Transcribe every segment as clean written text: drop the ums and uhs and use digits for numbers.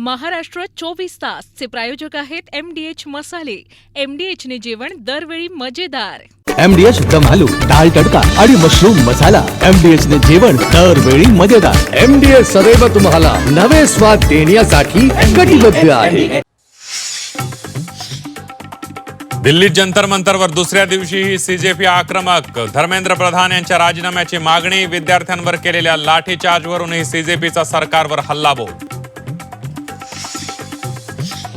महाराष्ट्र 24 तास चे प्रायोजक आहेत MDH मसाले. MDH ने जेवण दरवेळी मजेदार. MDH दम आलू, दाल तडका आणि मशरूम मसाला. MDH ने जेवण दरवेळी मजेदार. MDH सदैव तुम्हाला नवे स्वाद देण्यासाठी कटिबद्ध आहे. दिल्लीत जंतर मंतरवर दुसऱ्या दिवशीही CJP आक्रमक. धर्मेंद्र प्रधान यांच्या राजीनाम्याची मागणी. विद्यार्थ्यांवर केलेल्या लाठीचार्जवरूनही CJPचा सरकारवर हल्लाबोल.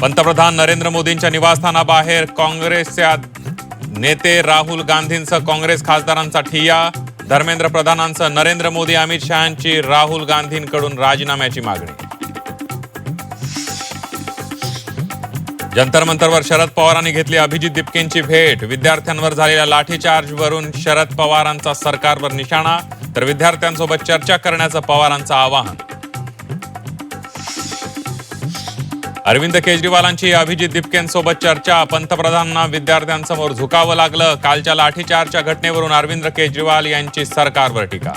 पंतप्रधान नरेंद्र मोदींच्या निवासस्थानाबाहेर काँग्रेसचे नेते राहुल गांधींसह काँग्रेस खासदारांचा ठिय्या. धर्मेंद्र प्रधानांसह नरेंद्र मोदी, अमित शहांची राहुल गांधींकडून राजीनाम्याची मागणी. जंतर मंतरवर शरद पवारांनी घेतली अभिजित दिपकेंची भेट. विद्यार्थ्यांवर झालेल्या लाठीचार्जवरून शरद पवारांचा सरकारवर निशाणा, तर विद्यार्थ्यांसोबत चर्चा करण्याचं पवारांचं आवाहन. अरविंद केजरीवालांची अभिजित दिपकेंसोबत चर्चा. पंतप्रधानांना विद्यार्थ्यांसमोर झुकावं लागलं. कालच्या लाठीचार्जच्या घटनेवरून अरविंद केजरीवाल यांची सरकारवर टीका.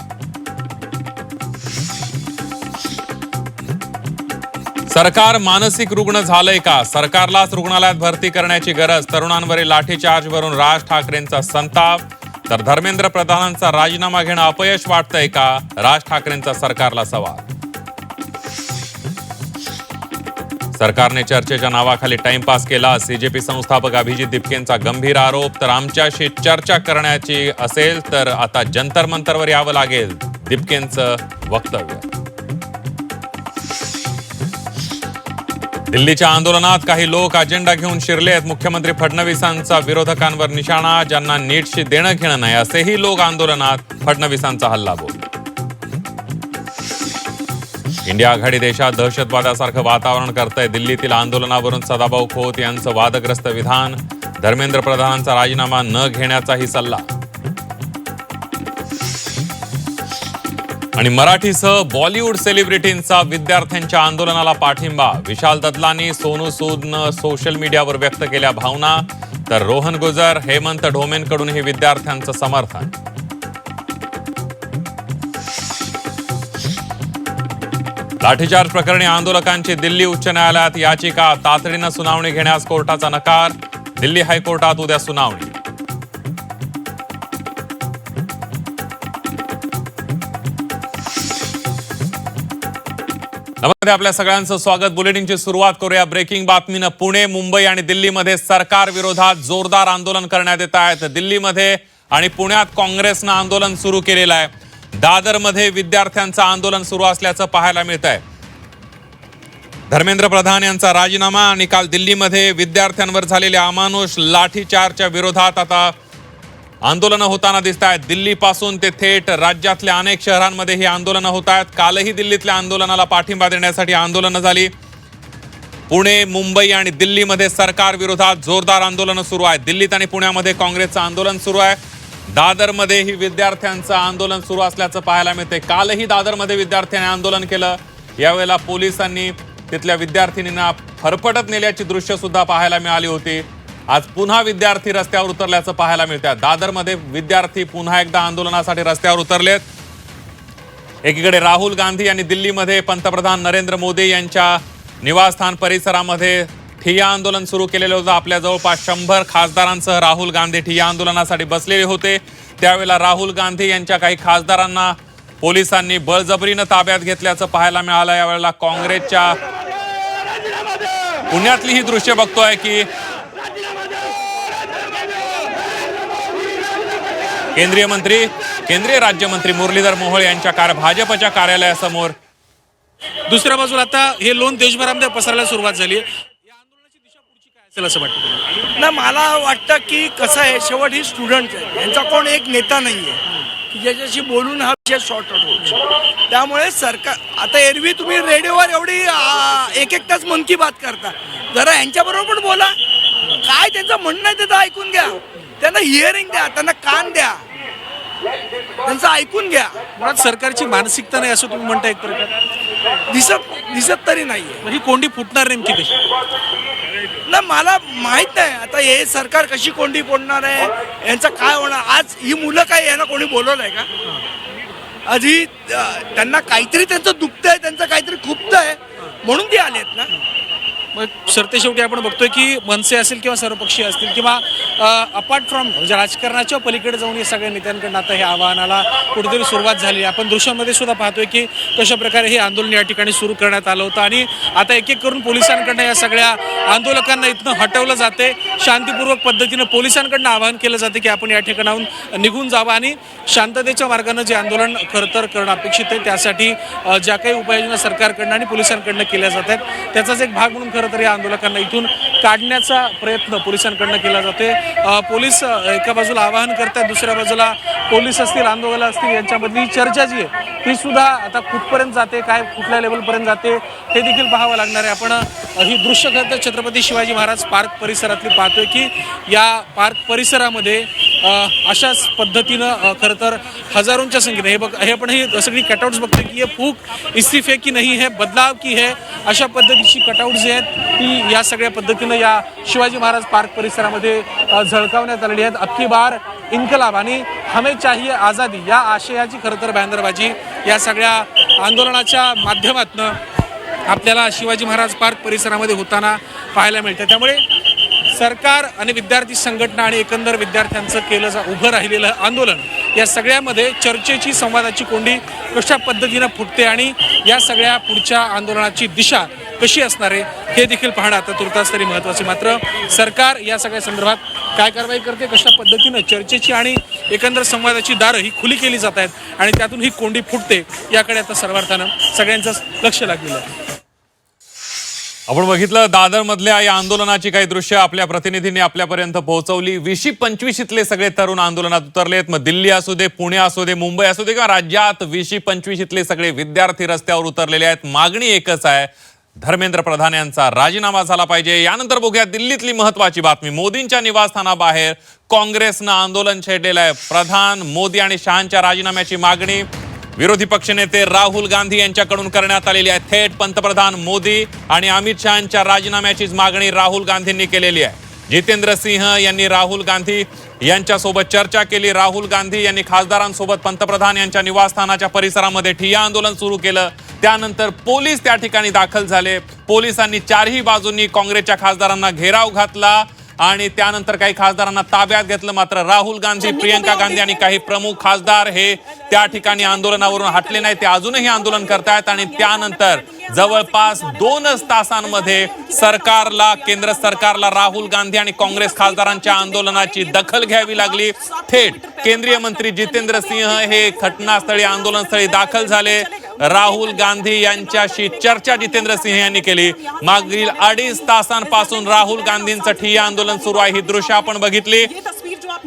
सरकार मानसिक रुग्ण झालंय का? सरकारलाच रुग्णालयात भरती करण्याची गरज. तरुणांवरील लाठीचार्जवरून राज ठाकरेंचा संताप, तर धर्मेंद्र प्रधानांचा राजीनामा घेणं अपयश वाटतंय का? राज ठाकरेंचा सरकारला सवाल. सरकारने चर्चेच्या नावाखाली टाइमपास केला. CJP संस्थापक अभिजित दिपकेंचा गंभीर आरोप. तर आमच्याशी चर्चा करण्याची असेल तर आता जंतर मंतरवर यावं लागेल, दिपकेंचं वक्तव्य. दिल्लीच्या आंदोलनात काही लोक अजेंडा घेऊन शिरलेत. मुख्यमंत्री फडणवीसांचा विरोधकांवर निशाणा. ज्यांना नीटशी देणं घेणं नाही असेही लोक आंदोलनात. फडणवीसांचा हल्लाबोल. इंडिया आघाडी देशात दहशतवादासारखं वातावरण करतंय. दिल्लीतील आंदोलनावरून सदाभाऊ खोत यांचं वादग्रस्त विधान. धर्मेंद्र प्रधानांचा राजीनामा न घेण्याचाही सल्ला. आणि मराठीसह बॉलिवूड सेलिब्रिटींचा विद्यार्थ्यांच्या आंदोलनाला पाठिंबा. विशाल ददलानी, सोनू सूदनं सोशल मीडियावर व्यक्त केल्या भावना, तर रोहन गुजर, हेमंत ढोमेंकडूनही विद्यार्थ्यांचं समर्थन. लाठीचार्ज प्रकरणी आंदोलकांची दिल्ली उच्च न्यायालयात याचिका. तातडीनं सुनावणी घेण्यास कोर्टाचा नकार. दिल्ली हायकोर्टात उद्या सुनावणी. नमस्ते, आपल्या सगळ्यांचं स्वागत. बुलेटिनची सुरुवात करूया ब्रेकिंग बातमीनं. पुणे, मुंबई आणि दिल्लीमध्ये सरकार विरोधात जोरदार आंदोलन करण्यात येत आहेत. दिल्लीमध्ये आणि पुण्यात काँग्रेसनं आंदोलन सुरू केलेलं आहे. दादरमध्ये विद्यार्थ्यांचं आंदोलन सुरू असल्याचं पाहायला मिळत आहे. धर्मेंद्र प्रधान यांचा राजीनामा आणि काल दिल्लीमध्ये विद्यार्थ्यांवर झालेल्या अमानुष लाठीचार्जच्या विरोधात आता आंदोलनं होताना दिसत आहेत. दिल्लीपासून ते थेट राज्यातल्या अनेक शहरांमध्ये ही आंदोलनं होत आहेत. कालही दिल्लीतल्या आंदोलनाला पाठिंबा देण्यासाठी आंदोलनं झाली. पुणे, मुंबई आणि दिल्लीमध्ये सरकार विरोधात जोरदार आंदोलनं सुरू आहेत. दिल्लीत आणि पुण्यामध्ये काँग्रेसचं आंदोलन सुरू आहे. दादरमध्येही विद्यार्थ्यांचं आंदोलन सुरू असल्याचं पाहायला मिळते. कालही दादरमध्ये विद्यार्थ्यांनी आंदोलन केलं. यावेळेला पोलिसांनी तिथल्या विद्यार्थिनींना फरफटत नेल्याची दृश्य सुद्धा पाहायला मिळाली होती. आज पुन्हा विद्यार्थी रस्त्यावर उतरल्याचं पाहायला मिळतं. दादरमध्ये विद्यार्थी पुन्हा एकदा आंदोलनासाठी रस्त्यावर उतरलेत. एकीकडे राहुल गांधी यांनी दिल्लीमध्ये पंतप्रधान नरेंद्र मोदी यांच्या निवासस्थान परिसरामध्ये ठिय्या आंदोलन सुरू केलेलं होतं. आपल्या जवळपास 100 खासदारांसह राहुल गांधी ठिय्या आंदोलनासाठी बसलेले होते. त्यावेळेला राहुल गांधी यांच्या काही खासदारांना पोलिसांनी बळजबरीनं ताब्यात घेतल्याचं पाहायला मिळालं. यावेळेला काँग्रेसच्या पुण्यातली ही दृश्य बघतोय की केंद्रीय राज्यमंत्री मुरलीधर मोहोळ यांच्या भाजपच्या कार्यालयासमोर. दुसऱ्या बाजूला आता हे लोन देशभरामध्ये पसरायला सुरुवात झाली. या आंदोलनाची दिशा पुढची काय असेल असं वाटतं? ना, मला वाटतं की कसं आहे, शेवट ही स्टुडंट आहे. यांचा कोण एक नेता नाही आहे की ज्याच्याशी बोलून हा विषय शॉर्ट आउट होईल. त्यामुळे सरकार आता एरवी तुम्ही रेडिओवर एवढी एक तास मन की बात करता, जरा यांच्याबरोबर पण बोला. काय त्यांचं म्हणणं आहे ते ऐकून घ्या. त्यांना हिअरिंग द्या, त्यांना कान द्या, त्यांचं ऐकून घ्या. मुळात सरकारची मानसिकता नाही असं तुम्ही म्हणता एक प्रकार दिसत तरी नाहीये. ही कोंडी फुटणार नेमकी कशी? ना, मला माहित नाही आता हे सरकार कशी कोंडी फोडणार आहे, यांचं काय होणार. आज ही मुलं काय यांना कोणी बोलवलंय का? आधी त्यांना काहीतरी त्यांचं दुखतंय, त्यांचं काहीतरी खुपतंय. म्हणून ते आलेत ना. मग सरतेशेवटी आपण बघतोय की मनसे असेल किंवा सर्वपक्षीय असतील किंवा अपार्ट फ्रॉम म्हणजे राजकारणाच्या पलीकडे जाऊन या सगळ्या नेत्यांकडून आता हे आवाहनाला कुठेतरी सुरुवात झाली. आपण दृश्यांमध्ये सुद्धा पाहतोय की कशा प्रकारे हे आंदोलन या ठिकाणी सुरू करण्यात आलं होतं आणि आता एक एक करून पोलिसांकडनं या सगळ्या आंदोलकांना इथनं हटवलं जाते. शांतीपूर्वक पद्धतीनं पोलिसांकडनं आवाहन केलं जाते की आपण या ठिकाणाहून निघून जावं आणि शांततेच्या मार्गानं जे आंदोलन खरं तर करणं अपेक्षित आहे त्यासाठी ज्या काही उपाययोजना सरकारकडनं आणि पोलिसांकडनं केल्या जात आहेत त्याचाच एक भाग म्हणून खरं तर या आंदोलकांना इथून काढण्याचा प्रयत्न पोलिसांकडनं केला जातोय. पोलीस एका बाजूला आवाहन करतात, दुसऱ्या बाजूला पोलीस असतील आंदोलन असतील यांच्यामधली चर्चा जी आहे ती सुद्धा आता कुठपर्यंत जाते, काय कुठल्या लेवलपर्यंत जाते हे देखील पाहावं लागणार आहे. आपण ही दृश्य खरं तर छत्रपती शिवाजी महाराज पार्क परिसरातली पाहतोय की या पार्क परिसरामध्ये अशाच पद्धतीनं खरं तर हजारोंच्या संख्येने हे आपण ही सगळी कटआउट्स बघतोय की हे फूक इस्तीफे की नाही है बदलाव की है अशा पद्धतीची कटआउट जी आहेत ती या सगळ्या पद्धतीनं या शिवाजी महाराज पार्क परिसरामध्ये झळकावण्यात आलेली आहेत. अबकी बार इन्कलाब आणि हमें चाहिए आझादी या आशयाची खरं तर बॅनरबाजी या सगळ्या आंदोलनाच्या माध्यमातून आपल्याला शिवाजी महाराज पार्क परिसरामध्ये होताना पाहायला मिळतं. त्यामुळे सरकार आणि विद्यार्थी संघटना आणि एकंदर विद्यार्थ्यांचं उभं राहिलेलं आंदोलन या सगळ्यामध्ये चर्चेची संवादाची कोंडी कशा पद्धतीनं फुटते आणि या सगळ्या पुढच्या आंदोलनाची दिशा कशी असणार आहे हे देखील पाहणं आता तुर्तास तरी महत्त्वाचे. मात्र सरकार या सगळ्या संदर्भात काय कारवाई करते, कशा पद्धतीनं चर्चेची आणि एकंदर संवादाची दारं ही खुली केली जात आहेत आणि त्यातून ही कोंडी फुटते याकडे आता सर्वार्थानं सगळ्यांचंच लक्ष लागलेलं आहे. आपण बघितलं दादर मधल्या या आंदोलनाची काही दृश्य आपल्या प्रतिनिधींनी आपल्यापर्यंत पोहोचवली. 20-25 सगळे तरुण आंदोलनात उतरलेत. मग दिल्ली असू दे, पुणे असू दे, मुंबई असू दे किंवा राज्यात 20-25 सगळे विद्यार्थी रस्त्यावर उतरलेले आहेत. मागणी एकच आहे, धर्मेंद्र प्रधान यांचा राजीनामा झाला पाहिजे. यानंतर बघूया दिल्लीतली महत्वाची बातमी. मोदींच्या निवासस्थानाबाहेर काँग्रेसनं आंदोलन छेडलेलं आहे. प्रधान, मोदी आणि शहांच्या राजीनाम्याची मागणी विरोधी पक्षनेते राहुल गांधी यांच्याकडून करण्यात आलेली आहे. थेट पंतप्रधान मोदी आणि अमित शहांच्या राजीनाम्याचीच मागणी राहुल गांधींनी केलेली आहे. जितेंद्र सिंह यांनी राहुल गांधी यांच्यासोबत चर्चा केली. राहुल गांधी यांनी खासदारांसोबत पंतप्रधान यांच्या निवासस्थानाच्या परिसरामध्ये ठिय्या आंदोलन सुरू केलं. त्यानंतर पोलीस त्या ठिकाणी दाखल झाले. पोलिसांनी चारही बाजूंनी काँग्रेसच्या खासदारांना घेराव घातला आणि त्यानंतर काही खासदारांना ताब्यात घेतलं. मात्र राहुल गांधी, प्रियंका गांधी आणि काही प्रमुख खासदार हे त्या ठिकाणी आंदोलनावरून हटले नाही. ते अजूनही आंदोलन करतायत आणि त्यानंतर जवळपास 2 तासांमध्ये केंद्र सरकारला राहुल गांधी आणि काँग्रेस खासदारांच्या आंदोलनाची दखल घ्यावी लागली. थेट केंद्रीय मंत्री जितेंद्र सिंह हे घटनास्थळी, आंदोलनस्थळी दाखल झाले. राहुल गांधी यांच्याशी चर्चा जितेंद्र सिंह यांनी केली. मागील 2.5 तासांपासून राहुल गांधींचं ठिय्या आंदोलन सुरू आहे. ही दृश्य आपण बघितली.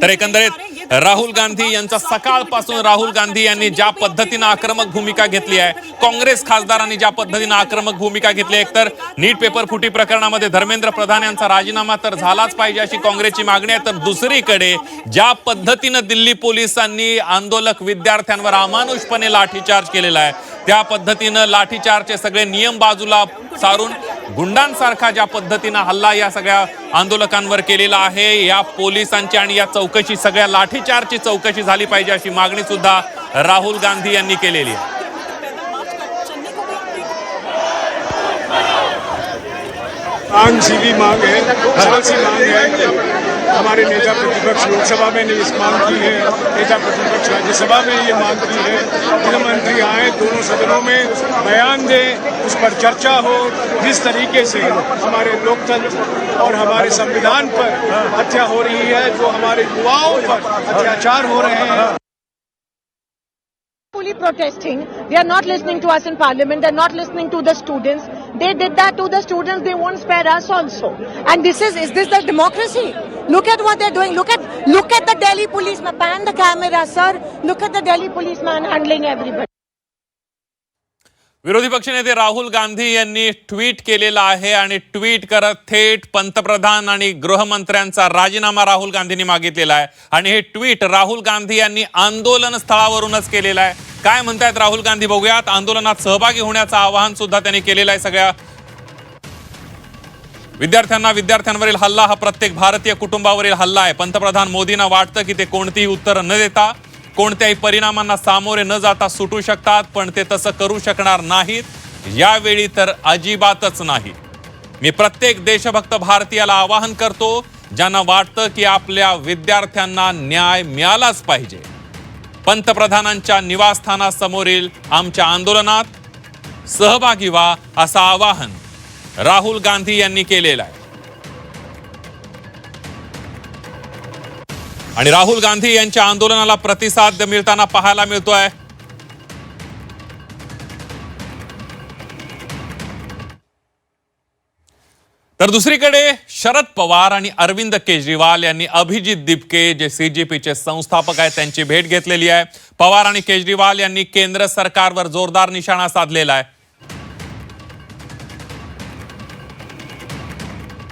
तर एकंदरीत राहुल गांधी यांचा सकाळपासून राहुल गांधी यांनी ज्या पद्धतीनं आक्रमक भूमिका घेतली आहे, काँग्रेस खासदारांनी ज्या पद्धतीनं आक्रमक भूमिका घेतली आहे, एकतर नीट पेपर फुटी प्रकरणामध्ये धर्मेंद्र प्रधान यांचा राजीनामा तर झालाच पाहिजे अशी काँग्रेसची मागणी आहे. तर दुसरीकडे ज्या पद्धतीनं दिल्ली पोलिसांनी आंदोलक विद्यार्थ्यांवर अमानुषपणे लाठीचार्ज केलेला आहे, त्या पद्धतीनं लाठीचार्जचे सगळे नियम बाजूला सारून गुंडांसारखा ज्या पद्धतीनं हल्ला या सगळ्या आंदोलकांवर केलेला आहे, या पोलिसांची आणि या चौकशी, सगळ्या लाठीचार्जची चौकशी झाली पाहिजे अशी मागणी सुद्धा राहुल गांधी यांनी केलेली आहे. सीधी मांग है, सी मांग है. हमारे नेता प्रतिपक्ष लोकसभा में ने इस मांग की है, नेता प्रतिपक्ष राज्यसभा में ये मांग की है. गृहमंत्री आए, दोनों सदनों में बयान दें, उस पर चर्चा हो. जिस तरीके से हमारे लोकतंत्र और हमारे संविधान पर हत्या हो रही है, जो हमारे युवाओं पर अत्याचार हो रहे हैं. Protesting, they are not listening to us in parliament, they are not listening to the students. They did that to the students, they won't spare us also. And is this the democracy? Look at what they're doing. Look at the Delhi police. Pan the camera, sir. Look at the Delhi policeman handling everybody. विरोधी पक्षनेते राहुल गांधी यांनी tweet केलेला आहे आणि tweet करत थेट पंतप्रधान आणि गृहमंत्र्यांचा राजीनामा राहुल गांधींनी मागितलेला आहे. आणि हे ट्विट राहुल गांधी यांनी आंदोलन स्थळावरूनच केलेलं आहे. काय म्हणतायत राहुल गांधी बघूयात. आंदोलनात सहभागी होण्याचं आवाहन सुद्धा त्यांनी केलेलं आहे. सगळ्या विद्यार्थ्यांवरील हल्ला हा प्रत्येक भारतीय कुटुंबावरील हल्ला आहे. पंतप्रधान मोदींना वाटतं की ते कोणतीही उत्तर न देता, कोणत्याही परिणामांना सामोरे न जाता सुटू शकतात, पण ते तसं करू शकणार नाहीत. यावेळी तर अजिबातच नाही. मी प्रत्येक देशभक्त भारतीयाला आवाहन करतो, ज्यांना वाटतं की आपल्या विद्यार्थ्यांना न्याय मिळालाच पाहिजे, पंतप्रधानांच्या निवासस्थानासमोरील आमच्या आंदोलनात सहभागी व्हा, असं आवाहन राहुल गांधी यांनी केलेलं आहे. आणि राहुल गांधी यांच्या आंदोलनाला प्रतिसाद मिळताना पाहायला मिळतोय. तर दुसरीकडे शरद पवार आणि अरविंद केजरीवाल यांनी अभिजित दिपके, जे सीजेपीचे संस्थापक आहेत, त्यांची भेट घेतलेली आहे. पवार आणि केजरीवाल यांनी केंद्र सरकारवर जोरदार निशाणा साधलेला आहे.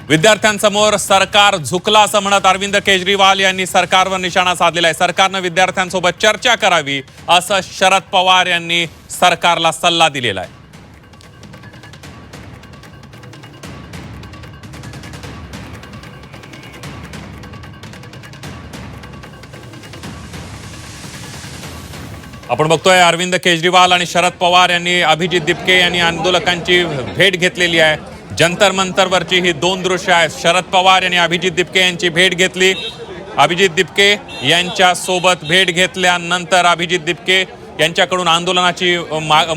विद्यार्थ्यांसमोर सरकार झुकला असं म्हणत अरविंद केजरीवाल यांनी सरकारवर निशाणा साधलेला आहे. सरकारनं विद्यार्थ्यांसोबत चर्चा करावी, असं शरद पवार यांनी सरकारला सल्ला दिलेला आहे. आपण बघतोय अरविंद केजरीवाल आणि शरद पवार यांनी अभिजित दिपके यांनी आंदोलकांची भेट घेतलेली आहे. जंतर मंतरवरची ही दोन दृश्य आहेत. शरद पवार यांनी अभिजित दिपके यांची भेट घेतली. अभिजित दिपके यांच्या सोबत भेट घेतल्यानंतर अभिजित दिपके यांच्याकडून आंदोलनाची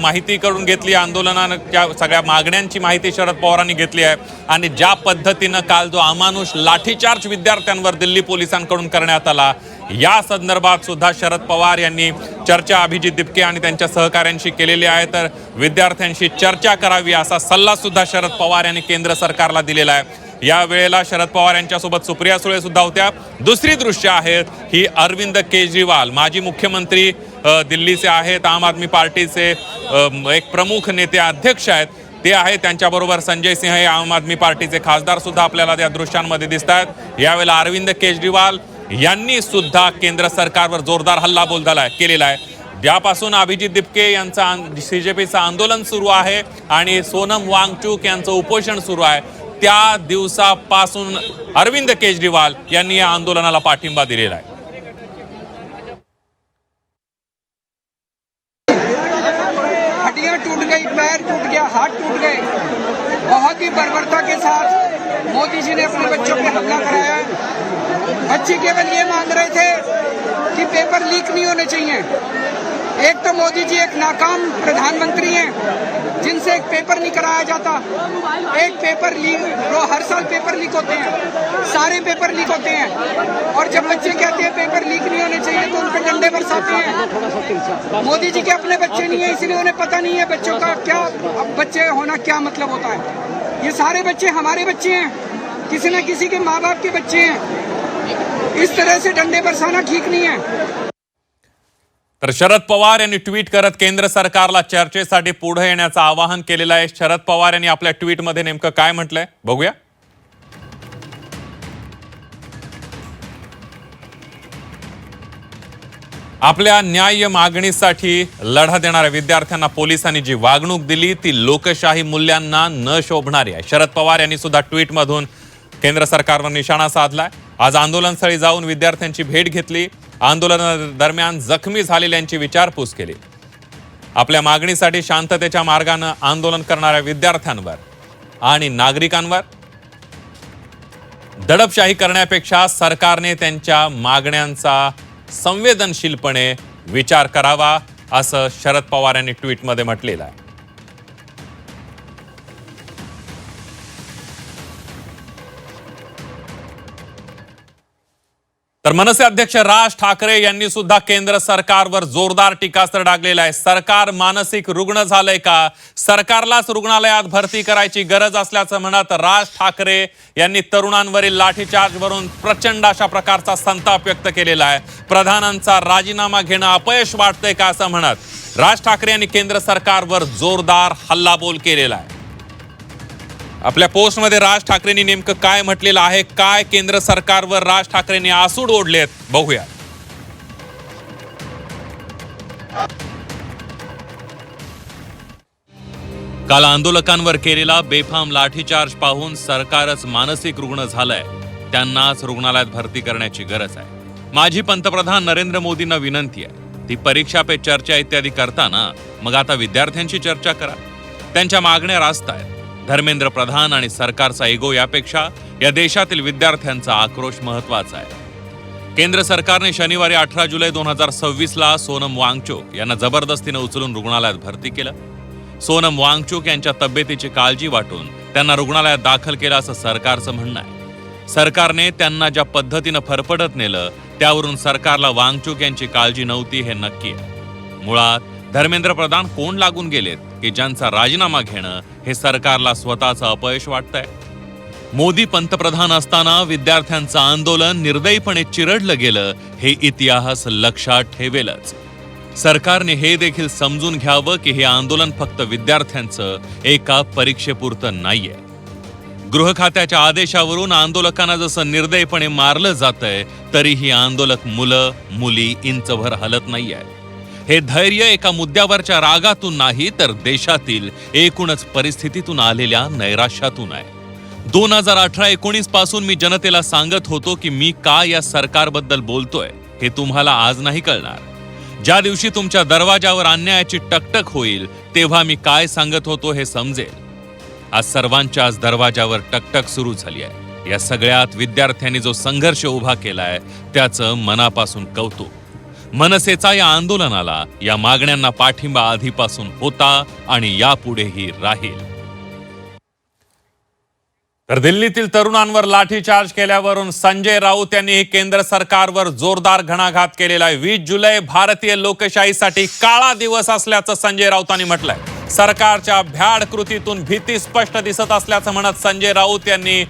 माहिती करून घेतली. आंदोलनाच्या सगळ्या मागण्यांची माहिती शरद पवारांनी घेतली आहे. आणि ज्या पद्धतीनं काल जो अमानुष लाठीचार्ज विद्यार्थ्यांवर दिल्ली पोलिसांकडून करण्यात आला, या संदर्भात सुद्धा शरद पवार यांनी चर्चा अभिजित दिपके आणि त्यांच्या सहकाऱ्यांशी केलेली आहे. तर विद्यार्थ्यांशी चर्चा करावी असा सल्ला सुद्धा शरद पवार यांनी केंद्र सरकारला दिलेला आहे. या वेळेला शरद पवार यांच्यासोबत सुप्रिया सुळे सुद्धा होत्या. दुसरी दृश्य आहेत ही अरविंद केजरीवाल, माजी मुख्यमंत्री दिल्लीचे आहेत, आम आदमी पार्टीचे एक प्रमुख नेते अध्यक्ष आहेत, ते आहेत. त्यांच्याबरोबर संजय सिंह हे आम आदमी पार्टीचे खासदार सुद्धा आपल्याला त्या दृश्यांमध्ये दिसत आहेत. यावेळेला अरविंद केजरीवाल यांनी सुद्धा केंद्र सरकारवर जोरदार हल्लाबोल केलेला आहे. ज्यापासून अभिजित दिपके यांचं सीजेपीचं आंदोलन सुरू आहे आणि सोनम वांगचुक यांचं उपोषण सुरू आहे, त्या दिवसापासून अरविंद केजरीवाल यांनी या आंदोलनाला पाठिंबा दिलेला आहे. हड्डियां टूट गई, पैर टूट गया, हाथ टूट गए. बहुत ही बर्बरता के साथ मोदी जी ने अपने बच्चों पे हमला कराया. बच्चे केवल ये मांग रहे थे कि पेपर लीक नहीं होने चाहिए. एक तो मोदी जी एक नाकाम प्रधानमंत्री हैं जिनसे एक पेपर नहीं कराया जाता. एक पेपर लीक, हर साल पेपर लीक होते हैं, सारे पेपर लीक होते हैं. और जब बच्चे कहते हैं पेपर लीक नहीं होने चाहिए तो उन पर डंडे बरसाते हैं. मोदी जी के अपने बच्चे नहीं है, इसलिए उन्हें पता नहीं है बच्चों का क्या, बच्चे होना क्या मतलब होता है. ये सारे बच्चे हमारे बच्चे हैं, किसी न किसी के माँ बाप के बच्चे हैं. इस तरह से डंडे बरसाना ठीक नहीं है. तर शरद पवार यांनी ट्विट करत केंद्र सरकारला चर्चेसाठी पुढे येण्याचं आवाहन केलेलं आहे. शरद पवार यांनी आपल्या ट्विटमध्ये नेमकं काय म्हटलंय बघूया. आपल्या न्याय्य मागणीसाठी लढा देणाऱ्या विद्यार्थ्यांना पोलिसांनी जी वागणूक दिली ती लोकशाही मूल्यांना न शोभणारी आहे. शरद पवार यांनी सुद्धा ट्विटमधून केंद्र सरकारवर निशाणा साधलाय. आज आंदोलनस्थळी जाऊन विद्यार्थ्यांची भेट घेतली. आंदोलनादरम्यान जखमी झालेल्यांची विचारपूस केली. आपल्या मागणीसाठी शांततेच्या मार्गाने आंदोलन करणाऱ्या विद्यार्थ्यांवर आणि नागरिकांवर दडपशाही करण्यापेक्षा सरकारने त्यांच्या मागण्यांचा संवेदनशीलपणे विचार करावा, असं शरद पवार यांनी ट्विटमध्ये म्हटलेलं आहे. तर मनसे अध्यक्ष राज ठाकरे यांनी सुद्धा केंद्र सरकारवर जोरदार टीकास्त्र डागलेला आहे. सरकार मानसिक रुग्ण झालंय का? सरकारलाच रुग्णालयात भरती करायची गरज असल्याचं म्हणत राज ठाकरे यांनी तरुणांवरील लाठीचार्जवरून प्रचंड अशा प्रकारचा संताप व्यक्त केलेला आहे. प्रधानांचा राजीनामा घेणं अपयश वाटतंय का असं म्हणत राज ठाकरे यांनी केंद्र सरकारवर जोरदार हल्लाबोल केलेला आहे. आपल्या पोस्टमध्ये राज ठाकरेंनी नेमकं काय म्हटलेलं आहे, काय केंद्र सरकारवर राज ठाकरेंनी आसूड ओढलेत बघूया. काल आंदोलकांवर केलेला बेफाम लाठीचार्ज पाहून सरकारच मानसिक रुग्ण झालंय, त्यांनाच रुग्णालयात भरती करण्याची गरज आहे. माजी पंतप्रधान नरेंद्र मोदींना विनंती आहे, ती परीक्षा पे चर्चा इत्यादी करताना मग आता विद्यार्थ्यांची चर्चा करा. त्यांच्या मागण्या रास्त आहेत. धर्मेंद्र प्रधान आणि सरकारचा इगो यापेक्षा या देशातील विद्यार्थ्यांचा आक्रोश महत्वाचा आहे. केंद्र सरकारने शनिवारी 18 जुलै 2026ला सोनम वांगचुक यांना जबरदस्तीने उचलून रुग्णालयात भरती केलं. सोनम वांगचुक यांच्या तब्येतीची काळजी वाटून त्यांना रुग्णालयात दाखल केलं असं सरकारचं म्हणणं आहे. सरकारने त्यांना ज्या पद्धतीनं फरफटत नेलं त्यावरून सरकारला वांगचुक यांची काळजी नव्हती हे नक्की आहे. मुळात धर्मेंद्र प्रधान कोण लागून गेलेत की ज्यांचा राजीनामा घेणं हे सरकारला स्वतःचं अपयश वाटतंय. मोदी पंतप्रधान असताना विद्यार्थ्यांचं आंदोलन निर्दयीपणे चिरडलं गेलं हे इतिहास लक्षात ठेवेलच. सरकारने हे देखील समजून घ्यावं की हे आंदोलन फक्त विद्यार्थ्यांचं एका परीक्षेपुरतं नाहीये. गृह खात्याच्या आदेशावरून आंदोलकांना जसं निर्दयीपणे मारलं जातंय तरीही आंदोलक मुलं मुली इंचभर हलत नाहीये. हे धैर्य एका मुद्द्यावरच्या रागातून नाही तर देशातील एकूणच परिस्थितीतून आलेल्या नैराश्यातून आहे. 2018-19 पासून मी जनतेला सांगत होतो की मी का या सरकारबद्दल बोलतोय हे तुम्हाला आज नाही कळणार. ज्या दिवशी तुमच्या दरवाजावर अन्यायाची टकटक होईल तेव्हा मी काय सांगत होतो हे समजेल. आज सर्वांच्याच दरवाजावर टकटक सुरू झाली आहे. या सगळ्यात विद्यार्थ्यांनी जो संघर्ष उभा केलाय त्याचं मनापासून कौतुक. मनसेचा या आंदोलनाला, या मागण्यांना पाठिंबा आधीपासून होता आणि यापुढेही राहील. तर दिल्लीतील तरुणांवर लाठीचार्ज केल्यावरून संजय राऊत यांनी केंद्र सरकारवर जोरदार घणाघात केलेला आहे. 20 जुलै भारतीय लोकशाहीसाठी काळा दिवस असल्याचं संजय राऊतांनी म्हटलंय. सरकारच्या भ्याड कृतीतून भीती स्पष्ट दिसत असल्याचं म्हणत संजय राऊत यांनी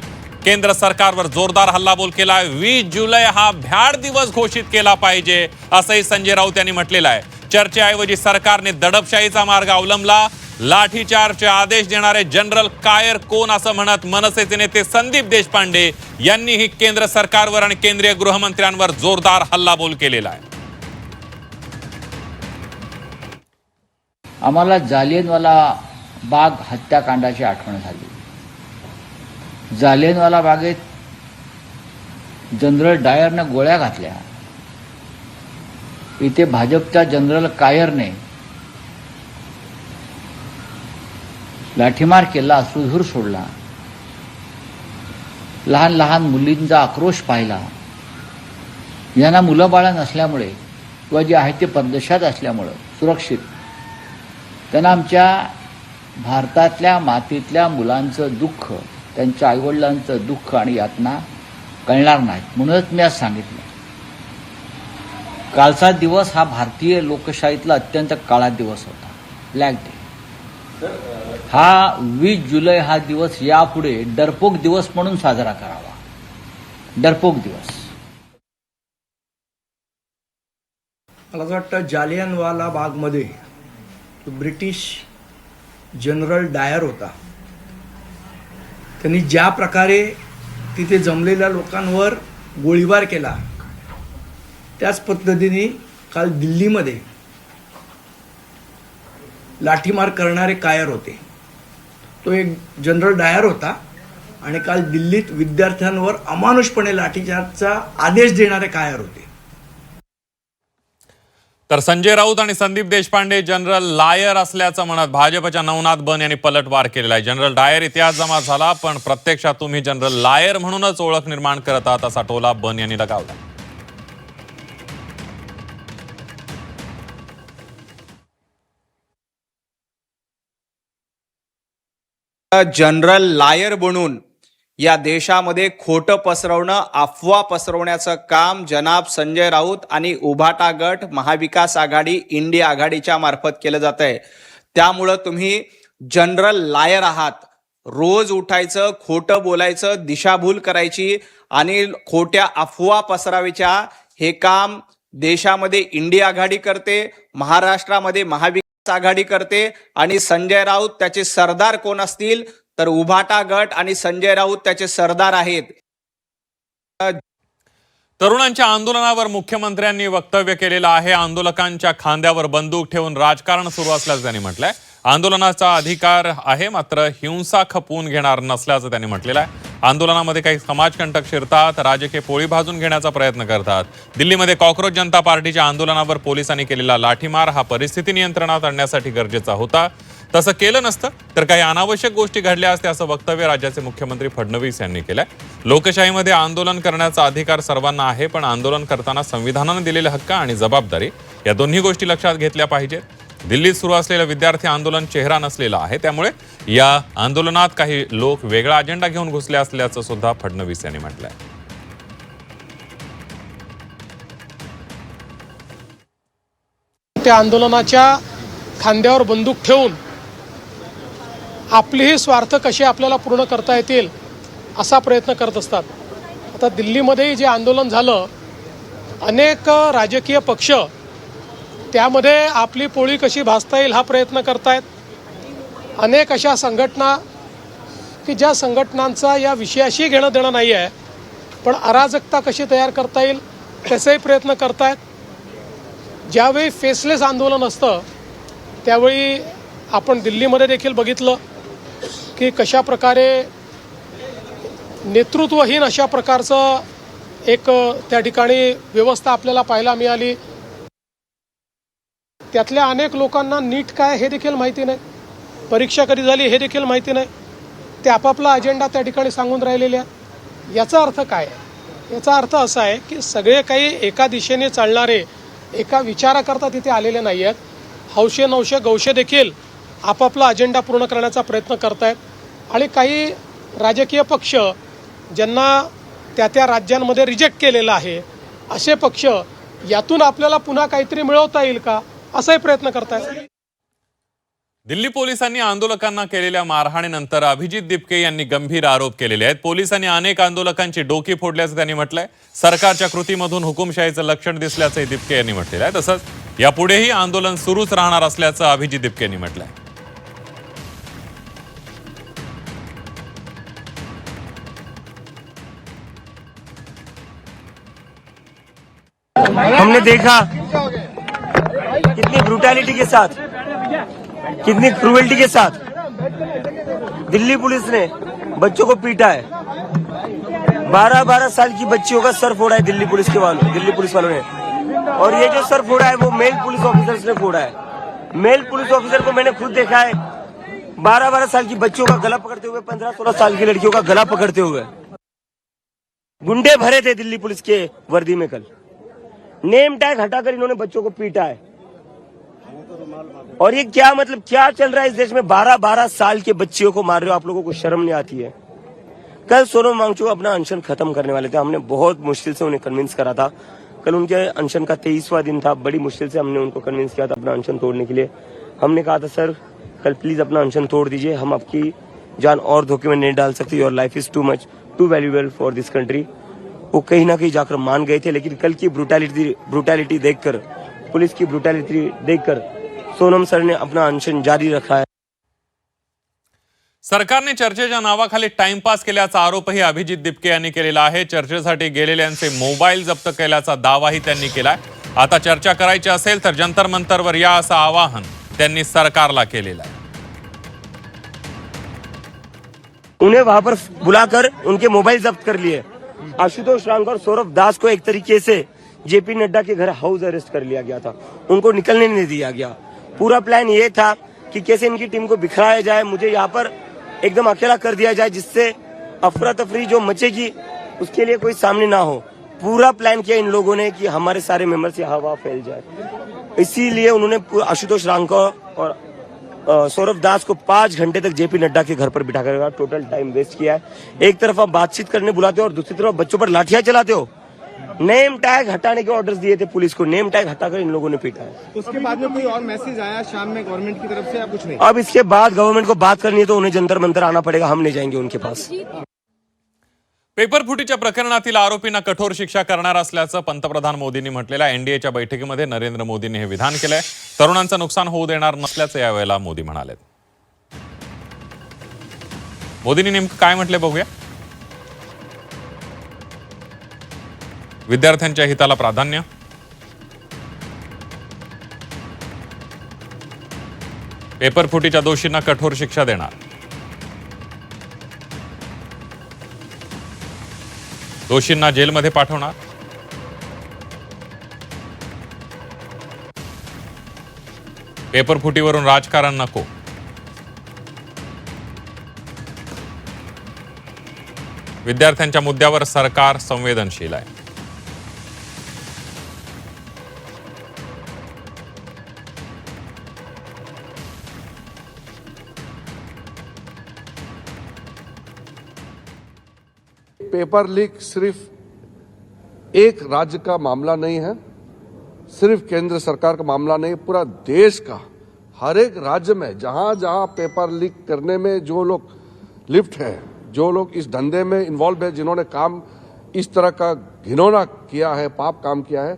केंद्र सरकारवर जोरदार हल्लाबोल केला. 20 जुलै हा भ्याड दिवस घोषित केला पाहिजे असंही संजय राऊत यांनी म्हटलेलं आहे. चर्चेऐवजी सरकारने दडपशाहीचा मार्ग अवलंबला. लाठीचार्जचे आदेश देणारे जनरल कायर कोण असं म्हणत मनसेचे नेते संदीप देशपांडे यांनीही केंद्र सरकारवर आणि केंद्रीय गृहमंत्र्यांवर जोरदार हल्लाबोल केलेला आहे. आम्हाला जालियनवाला बाग हत्याकांडाची आठवण झाली. जालियनवाला बागेत जनरल डायरनं गोळ्या घातल्या. इथे भाजपच्या जनरल कायरने लाठीमार केला, अश्रुधूर सोडला. लहान लहान मुलींचा आक्रोश पाहिला. यांना मुलं बाळं नसल्यामुळे किंवा जे आहे ते परदेशात असल्यामुळं सुरक्षित त्यांना आमच्या भारतातल्या मातीतल्या मुलांचं दुःख, त्यांच्या आईवडिलांचं दुःख आणि यातना कळणार नाहीत. म्हणूनच मी आज सांगितलं, कालचा दिवस हा भारतीय लोकशाहीतला अत्यंत काळा दिवस होता, ब्लॅक डे. हा 20 जुलै हा दिवस यापुढे डरपोक दिवस म्हणून साजरा करावा. डरपोक दिवस. मला असं वाटतं जालियनवाला बागमध्ये ब्रिटिश जनरल डायर होता. त्यांनी ज्या प्रकारे तिथे जमलेल्या लोकांवर गोळीबार केला त्याच पद्धतीने काल दिल्लीमध्ये लाठीमार करणारे कायर होते. तो एक जनरल डायर होता आणि काल दिल्लीत विद्यार्थ्यांवर अमानुषपणे लाठीचार्जचा आदेश देणारे कायर होते. तर संजय राऊत आणि संदीप देशपांडे जनरल लायर असल्याचं म्हणत भाजपच्या नवनाथ बन यांनी पलटवार केलेला आहे. जनरल डायर इतिहास जमा झाला पण प्रत्यक्षात तुम्ही जनरल लायर म्हणूनच ओळख निर्माण करत आहात असा टोला बन यांनी लगावला. जनरल लायर बनून या देशामध्ये खोटं पसरवणं, अफवा पसरवण्याचं काम जनाब संजय राऊत आणि उभाटा गट, महाविकास आघाडी, इंडिया आघाडीच्या मार्फत केलं जात आहे. त्यामुळं तुम्ही जनरल लायर आहात. रोज उठायचं, खोटं बोलायचं, दिशाभूल करायची आणि खोट्या अफवा पसरावीच्या हे काम देशामध्ये इंडिया आघाडी करते, महाराष्ट्रामध्ये महाविकास आघाडी करते आणि संजय राऊत त्याचे सरदार कोण असतील तर उभाटा गट आणि संजय राऊत त्याचे सरदार आहेत. तरुणांच्या आंदोलनावर मुख्यमंत्र्यांनी वक्तव्य केलेलं आहे. आंदोलकांच्या खांद्यावर बंदूक ठेवून राजकारण सुरू असल्याचं त्यांनी म्हटलंय. आंदोलनाचा अधिकार आहे मात्र हिंसा खपवून घेणार नसल्याचं त्यांनी म्हटलेलं आहे. आंदोलनामध्ये काही समाजकंटक शिरतात, राजकीय पोळी भाजून घेण्याचा प्रयत्न करतात. दिल्लीमध्ये कॉक्रोच जनता पार्टीच्या आंदोलनावर पोलिसांनी केलेला लाठीमार हा परिस्थिती नियंत्रणात आणण्यासाठी गरजेचा होता. तसं केलं नसतं तर काही अनावश्यक गोष्टी घडल्या असत्या असं वक्तव्य राज्याचे मुख्यमंत्री फडणवीस यांनी केलंय. लोकशाहीमध्ये आंदोलन करण्याचा अधिकार सर्वांना आहे, पण आंदोलन करताना संविधानाने दिलेले हक्क आणि जबाबदारी या दोन्ही गोष्टी लक्षात घेतल्या पाहिजेत. दिल्लीत सुरू असलेलं विद्यार्थी आंदोलन चेहरा नसलेलं आहे, त्यामुळे या आंदोलनात काही लोक वेगळा अजेंडा घेऊन घुसले असल्याचं सुद्धा फडणवीस यांनी म्हटलंय. त्या आंदोलनाच्या खांद्यावर बंदूक ठेवून आपलेही स्वार्थ कसे आपल्याला पूर्ण करता येतील असा प्रयत्न करत असतात. आता दिल्लीमध्येही जे आंदोलन झालं, अनेक राजकीय पक्ष त्यामध्ये आपली पोळी कशी भासता येईल हा प्रयत्न करतायत. अनेक अशा संघटना की ज्या संघटनांचा या विषयाशी घेणं देणं नाही आहे, पण अराजकता कशी तयार करता येईल त्याचाही प्रयत्न करतायत. ज्यावेळी फेसलेस आंदोलन असतं त्यावेळी आपण दिल्लीमध्ये देखील बघितलं की कशा प्रकारे नेतृत्वहीन अशा प्रकारचं एक त्या ठिकाणी व्यवस्था आपल्याला पाहायला मिळाली. त्यातल्या अनेक लोकांना नीट काय हे देखील माहिती नाही, परीक्षा कधी झाली हे देखील माहिती नाही. ते आपापला अजेंडा त्या ठिकाणी सांगून राहिलेले आहे. याचा अर्थ काय आहे? याचा अर्थ असा आहे की सगळे काही एका दिशेने चालणारे, एका विचाराकरता तिथे आलेले नाही आहेत. हौशे नवशे गौशे देखील आपापला अजेंडा पूर्ण करण्याचा प्रयत्न करतायत. आणि काही राजकीय पक्ष ज्यांना त्या त्या राज्यांमध्ये रिजेक्ट केलेलं आहे, असे पक्ष यातून आपल्याला पुन्हा काहीतरी मिळवता येईल का असाही प्रयत्न करतायत. दिल्ली पोलिसांनी आंदोलकांना केलेल्या मारहाणीनंतर अभिजित दिपके यांनी गंभीर आरोप केलेले आहेत. पोलिसांनी अनेक आंदोलकांची डोकी फोडल्याचं त्यांनी म्हटलंय. सरकारच्या कृतीमधून हुकुमशाहीचं लक्षण दिसल्याचंही दिपके यांनी म्हटलेलं आहे. तसंच यापुढेही आंदोलन सुरूच राहणार असल्याचं अभिजित दिपके यांनी म्हटलंय. हमने देखा कितनी ब्रूटैलिटी के साथ, कितनी क्रूएल्टी के साथ दिल्ली पुलिस ने बच्चों को पीटा है. 12-12 साल की बच्चियों का सर फोड़ा है दिल्ली पुलिस वालों ने. और ये जो सर फोड़ा है वो मेल पुलिस ऑफिसर्स ने फोड़ा है. मेल पुलिस ऑफिसर को मैंने खुद देखा है 12-12 साल की बच्चियों का गला पकड़ते हुए, 15-16 साल की लड़कियों का गला पकड़ते हुए. गुंडे भरे थे दिल्ली पुलिस के वर्दी में. कल नेम टैग हटाकर इन्होंने बच्चों को पीटा है. और ये क्या मतलब क्या चल रहा है इस देश में? 12-12 साल के बच्चियों को मार रहे हो, आप लोगों को शर्म नहीं आती है? कल सोनम वांगचुक अपना अनशन खत्म करने वाले थे. हमने बहुत मुश्किल से उन्हें कन्विंस करा था. कल उनके अनशन का 23वां दिन था. बड़ी मुश्किल से हमने उनको कन्विंस किया था अपना अनशन तोड़ने के लिए. हमने कहा था सर कल प्लीज अपना अनशन तोड़ दीजिए, हम आपकी जान और धोखे में नहीं डाल सकते. Your life is too much, too valuable for this country. वो कहीं ना कहीं जाकर मान गए थे. लेकिन कल की ब्रूटैलिटी देखकर, पुलिस की ब्रूटैलिटी देखकर सोनम सर ने अपना अनशन जारी रखा है. सरकारने चर्चेच्या नावाखाली टाइमपास केल्याचा आरोपही अभिजित दिपके यांनी केलेला आहे. चर्चेसाठी गेलेल्यांचे मोबाईल जप्त केल्याचा दावाही त्यांनी केलाय. आता चर्चा करायची असेल तर जंतर मंतरवर या असं आवाहन त्यांनी सरकारला केलेलं आहे. उन्हें वहां पर बुलाकर उनके मोबाइल जब्त कर लिए. आशुतोष रांग और सौरभ दास को एक तरीके से जेपी नड्डा के घर हाउस अरेस्ट कर लिया गया था. उनको निकलने नहीं दिया गया. पूरा प्लान ये था कि कैसे इनकी टीम को बिखराया जाए, मुझे यहाँ पर एकदम अकेला कर दिया जाए, जिससे अफरा तफरी जो मचेगी उसके लिए कोई सामने ना हो. पूरा प्लान किया इन लोगों ने कि हमारे सारे मेंबर से हवा फैल जाए. इसीलिए उन्होंने आशुतोष रांग को और सौरभ दास को 5 घंटे तक जेपी नड्डा के घर पर बिठाकर टोटल टाइम वेस्ट किया है. एक तरफ आप बातचीत करने बुलाते हो और दूसरी तरफ बच्चों पर लाठियां चलाते हो. नेम टैग हटाने के ऑर्डर्स दिए थे पुलिस को, नेम टैग हटाकर इन लोगों ने पीटा है. उसके बाद में कोई और मैसेज आया शाम में गवर्नमेंट की तरफ से या कुछ नहीं? अब इसके बाद गवर्नमेंट को बात करनी है तो उन्हें जंतर मंतर आना पड़ेगा. हम नहीं जाएंगे उनके पास. पेपर फुटीच्या प्रकरणातील आरोपींना कठोर शिक्षा करणार असल्याचं पंतप्रधान मोदींनी म्हटलेलं आहे. एनडीएच्या बैठकीमध्ये नरेंद्र मोदींनी हे विधान केलंय. तरुणांचं नुकसान होऊ देणार नसल्याचं यावेळेला मोदी म्हणाले. मोदींनी नेमकं काय म्हटले बघूया. विद्यार्थ्यांच्या हिताला प्राधान्य, पेपर फुटीच्या दोषींना कठोर शिक्षा देणार, दोषींना जेलमध्ये पाठवणार, पेपर फुटीवरून राजकारण नको, विद्यार्थ्यांच्या मुद्द्यावर सरकार संवेदनशील आहे. पेपर लीक सिर्फ एक राज्य का मामला नहीं है, सिर्फ केंद्र सरकार का मामला नहीं, पूरा देश का हर एक राज्य में जहां जहां पेपर लीक करने में जो लोग लिप्त है, जो लोग इस धंधे में इन्वॉल्व है, जिन्होंने काम इस तरह का घिनौना किया है, पाप काम किया है,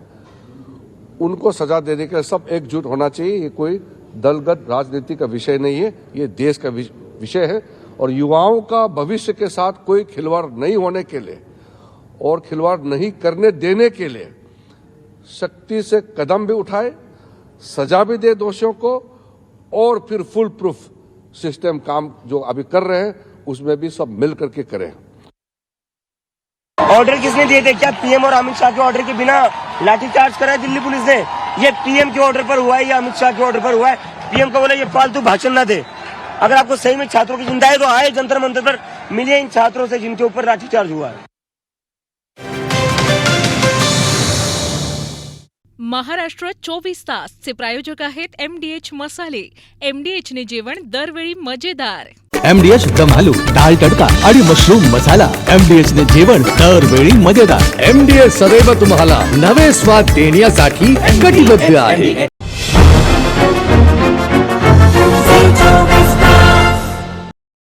उनको सजा देने के लिए सब एकजुट होना चाहिए. ये कोई दलगत राजनीति का विषय नहीं है, ये देश का विषय है. और युवाओं का भविष्य के साथ कोई खिलवाड़ नहीं होने के लिए और खिलवाड़ नहीं करने देने के लिए शक्ति से कदम भी उठाए, सजा भी दे दोषियों को, और फिर फुल प्रूफ सिस्टम काम जो अभी कर रहे हैं उसमें भी सब मिल करके करें. ऑर्डर किसने दिए थे? क्या पीएम और अमित शाह के ऑर्डर के बिना लाठीचार्ज करा है दिल्ली पुलिस ने? ये पीएम के ऑर्डर पर हुआ है या अमित शाह के ऑर्डर पर हुआ है? पीएम को बोला ये फालतू भाषण ना दे. अगर आपको सही में छात्रों की चिंता है तो आए जंतर मंतर पर, मिलिए इन छात्रों से जिनके ऊपर लाठीचार्ज हुआ है. महाराष्ट्र 24 तासचे प्रायोजक आहेत MDH मसाले. MDH ने जेवण दरवेळी मजेदार. MDH दम आलू, डाळ तडका आणि मशरूम मसाला. MDH ने जेवण दरवेळी मजेदार. MDH सदैव तुम्हाला नवे स्वाद देण्यासाठी कटिबद्ध आहे.